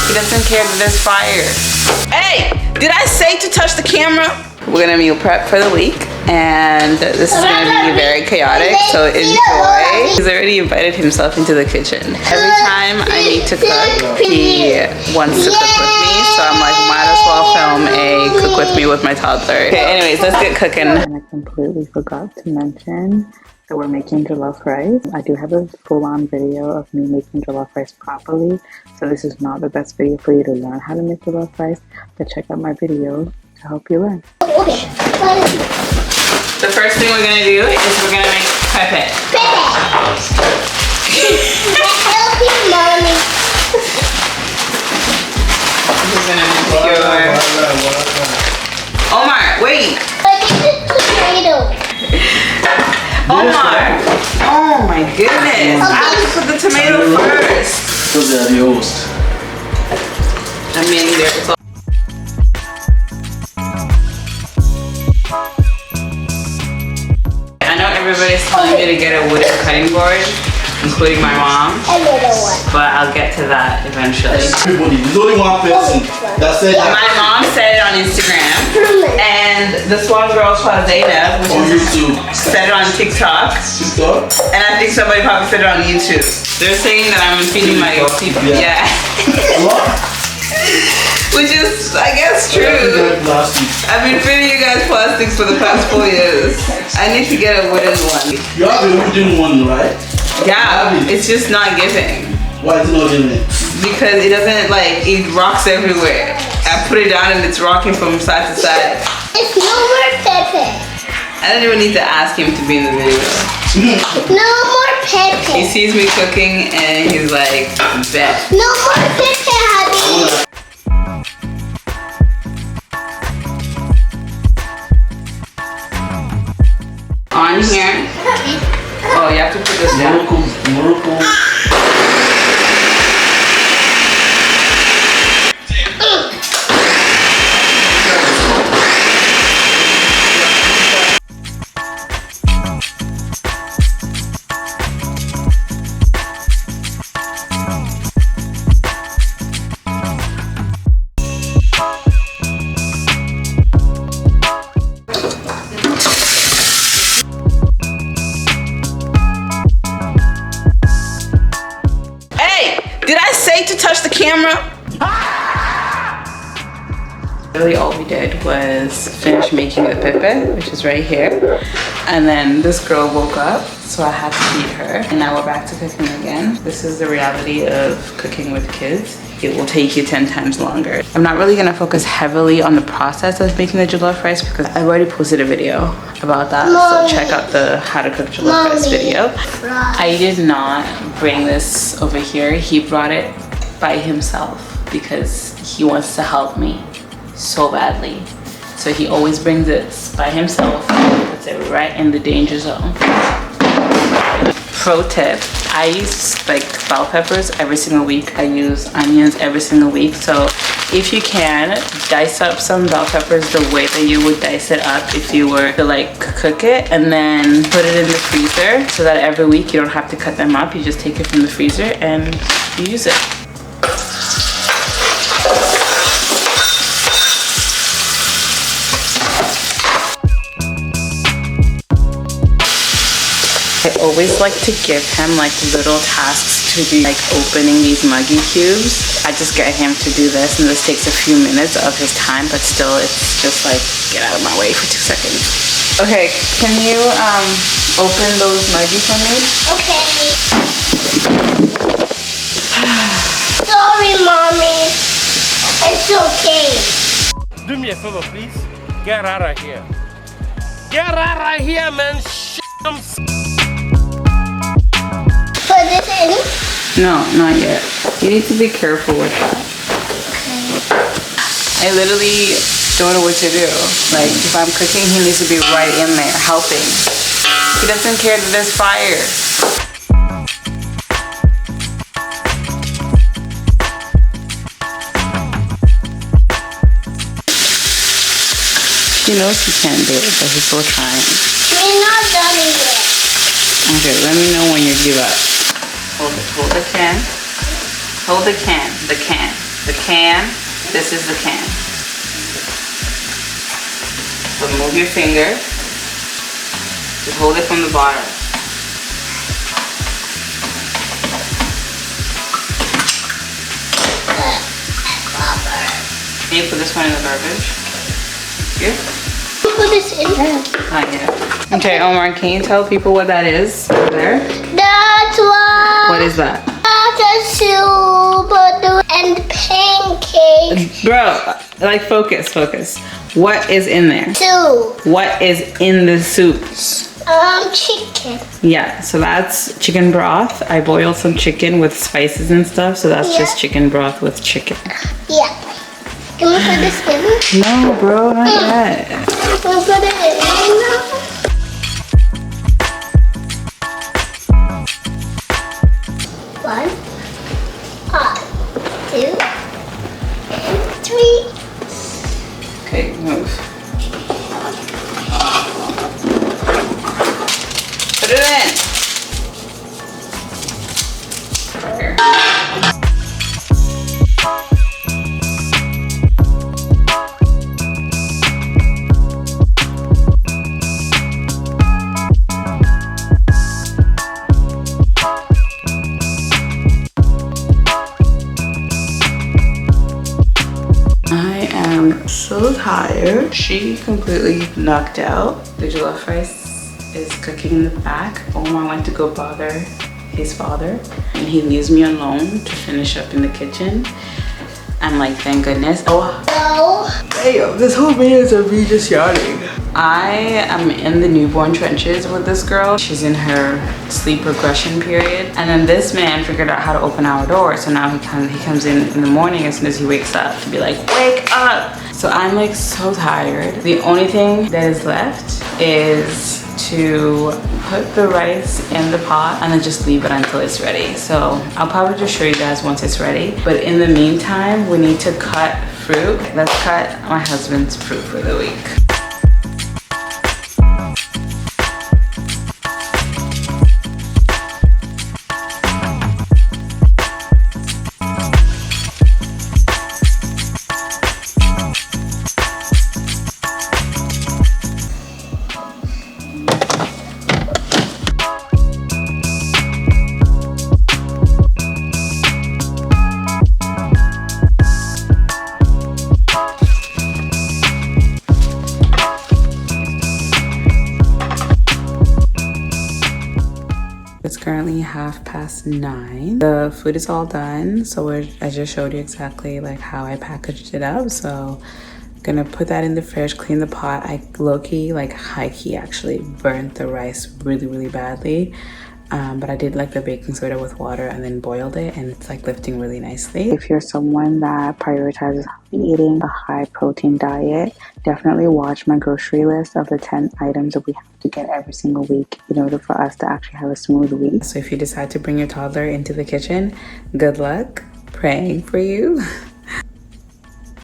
He doesn't care that there's fire. Hey, did I say to touch the camera? We're gonna meal prep for the week, and this is gonna be very chaotic, so enjoy. He's already invited himself into the kitchen. Every time I need to cook, he wants to cook with me, so I'm like, might as well film a cook with me with my toddler. Okay, anyways, let's get cooking. And I completely forgot to mention that we're making jollof rice. I do have a full-on video of me making jollof rice properly, so this is not the best video for you to learn how to make jollof rice, but check out my video to help you learn. The first thing we're gonna do is we're gonna make pepe. Help you, mommy. This is gonna make your... Omar, wait. But this is tomato. Omar. Oh my goodness. I have to put the tomato first. Those are the host. I mean, there's I know everybody's telling me to get a wooden cutting board, including my mom, but I'll get to that eventually. Everybody, there's only one person that said that. My mom said it on Instagram, and this one girl called Zainab, which On is YouTube. said it on TikTok, and I think somebody probably said it on YouTube. They're saying that I'm feeding my people. Yeah. Which is, I guess, true. I've been feeding you guys plastics for the past 4 years. I need to get a wooden one. You have a wooden one, right? Yeah, it's just not giving. Why is it not giving? Because it doesn't, like, it rocks everywhere. I put it down and it's rocking from side to side. It's no more pepe. I don't even need to ask him to be in the video. No more pepe. He sees me cooking and he's like, bet. No more pepe, honey. On here. Oh, you have to put this down. Morocco. Did I say to touch the camera? Really all we did was finish making the pepe, which is right here. And then this girl woke up, so I had to feed her. And now we're back to cooking again. This is the reality of cooking with kids. It will take you 10 times longer. I'm not really gonna focus heavily on the process of making the jollof rice because I've already posted a video about that. So check out the how to cook jollof rice video. I did not bring this over here. He brought it by himself because he wants to help me so badly. So he always brings this by himself, puts it right in the danger zone. Pro tip, I use like bell peppers every single week. I use onions every single week. So if you can, dice up some bell peppers the way that you would dice it up if you were to like cook it, and then put it in the freezer so that every week you don't have to cut them up. You just take it from the freezer and you use it. I always like to give him like little tasks to do, like opening these Muggy cubes. I just get him to do this, and this takes a few minutes of his time, but still it's just like, get out of my way for 2 seconds. Okay, can you open those Muggy for me? Okay. Sorry, mommy. It's okay. Do me a favor, please. Get out of here. Get out of here, man. Put this in? No, not yet. You need to be careful with that. Okay. I literally don't know what to do. Like, if I'm cooking, he needs to be right in there, helping. He doesn't care that there's fire. He knows he can't do it, but he's still trying. We're not done yet. Okay, let me know when you give up. Hold the can. Hold the can. The can, this is the can. So move your finger. Just hold it from the bottom. Can you put this one in the garbage? Here? Put this in there. Not yet. Okay, Omar, can you tell people what that is over there? That's what. What is that? That's a soup and pancakes. Bro, like focus. What is in there? Soup. What is in the soup? Chicken. Yeah, so that's chicken broth. I boiled some chicken with spices and stuff, so that's just chicken broth with chicken. Yeah. Can we put this in? No, bro, not yet. Can we put it in now? 1, 2, and 3. Okay, move. Put it in. There. I am so tired. She completely knocked out. The jollof rice is cooking in the back. Omar went to go bother his father and he leaves me alone to finish up in the kitchen. I'm like, thank goodness. Oh, damn, this whole video is of me just yawning. I am in the newborn trenches with this girl. She's in her sleep regression period. And then this man figured out how to open our door. So now he comes in the morning as soon as he wakes up to be like, wake up. So I'm like so tired. The only thing that is left is to put the rice in the pot and then just leave it until it's ready. So I'll probably just show you guys once it's ready. But in the meantime, we need to cut fruit. Let's cut my husband's fruit for the week. It's currently 9:30. The food is all done, so I just showed you exactly like how I packaged it up. So I'm gonna put that in the fridge, clean the pot. I low-key, like high-key actually burnt the rice really badly. But I did like the baking soda with water and then boiled it, and it's like lifting really nicely. If you're someone that prioritizes healthy eating, a high protein diet, definitely watch my grocery list of the 10 items that we have to get every single week in order for us to actually have a smooth week. So if you decide to bring your toddler into the kitchen, good luck, praying for you.